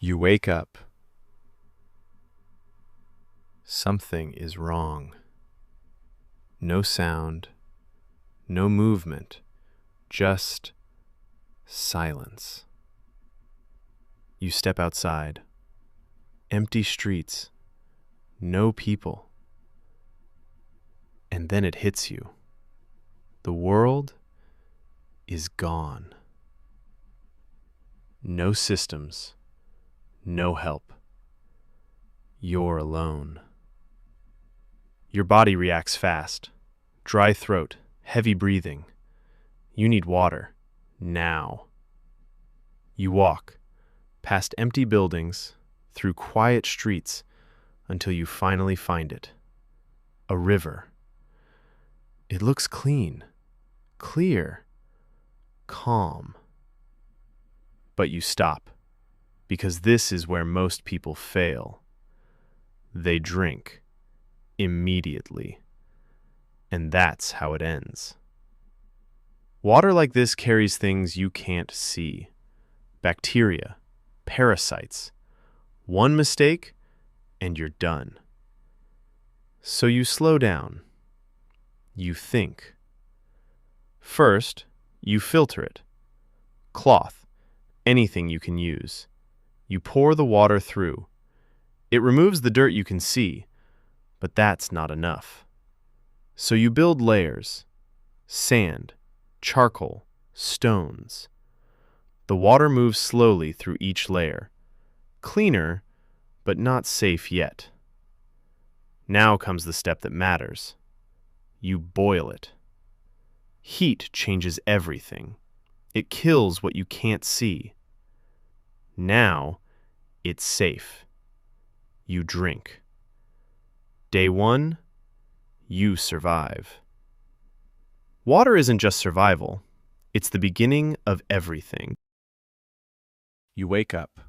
You wake up. Something is wrong. No sound, no movement, just silence. You step outside. Empty streets, no people. And then it hits you. The world is gone. No systems, no help. You're alone. Your body reacts fast. Dry throat, heavy breathing. You need water, now. You walk, past empty buildings, through quiet streets, until you finally find it. A river. It looks clean, clear, calm. But you stop, because this is where most people fail. They drink immediately, and that's how it ends. Water like this carries things you can't see. Bacteria, parasites. One mistake, and you're done. So you slow down. You think. First, you filter it. Cloth, anything you can use. You pour the water through. It removes the dirt you can see, but that's not enough. So you build layers. Sand, charcoal, stones. The water moves slowly through each layer. Cleaner, but not safe yet. Now comes the step that matters. You boil it. Heat changes everything. It kills what you can't see. Now, it's safe. You drink. Day 1, you survive. Water isn't just survival. It's the beginning of everything. You wake up.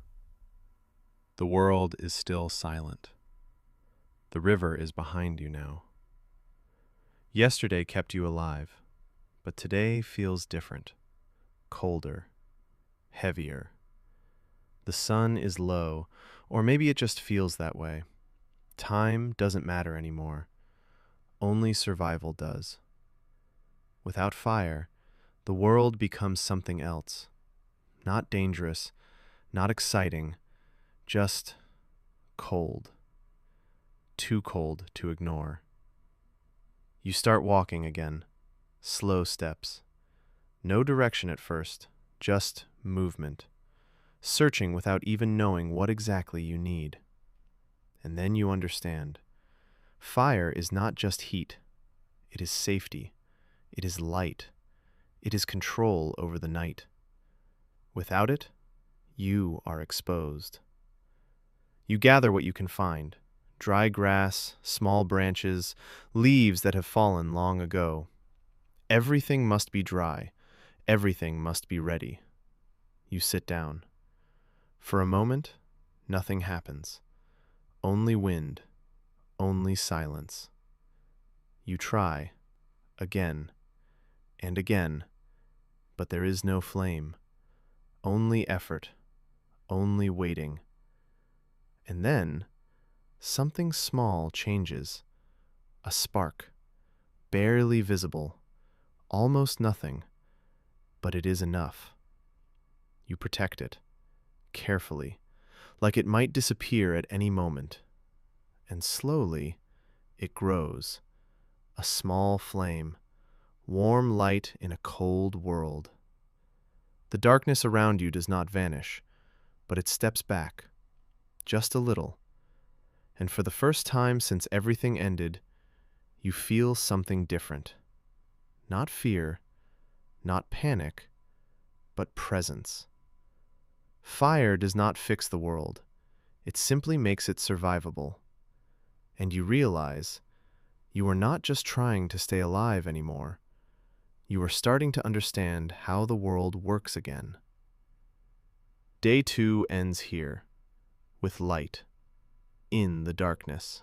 The world is still silent. The river is behind you now. Yesterday kept you alive, but today feels different. Colder, heavier. The sun is low, or maybe it just feels that way. Time doesn't matter anymore. Only survival does. Without fire, the world becomes something else. Not dangerous, not exciting, just cold. Too cold to ignore. You start walking again, slow steps. No direction at first, just movement. Searching without even knowing what exactly you need. And then you understand. Fire is not just heat. It is safety. It is light. It is control over the night. Without it, you are exposed. You gather what you can find. Dry grass, small branches, leaves that have fallen long ago. Everything must be dry. Everything must be ready. You sit down. For a moment, nothing happens. Only wind, only silence. You try, again and again, but there is no flame. Only effort, only waiting. And then, something small changes. A spark, barely visible, almost nothing, but it is enough. You protect it, carefully, like it might disappear at any moment. And slowly, it grows. A small flame, warm light in a cold world. The darkness around you does not vanish, but it steps back, just a little. And for the first time since everything ended, you feel something different. Not fear, not panic, but presence. Fire does not fix the world. It simply makes it survivable. And you realize you are not just trying to stay alive anymore. You are starting to understand how the world works again. Day 2 ends here, with light, in the darkness.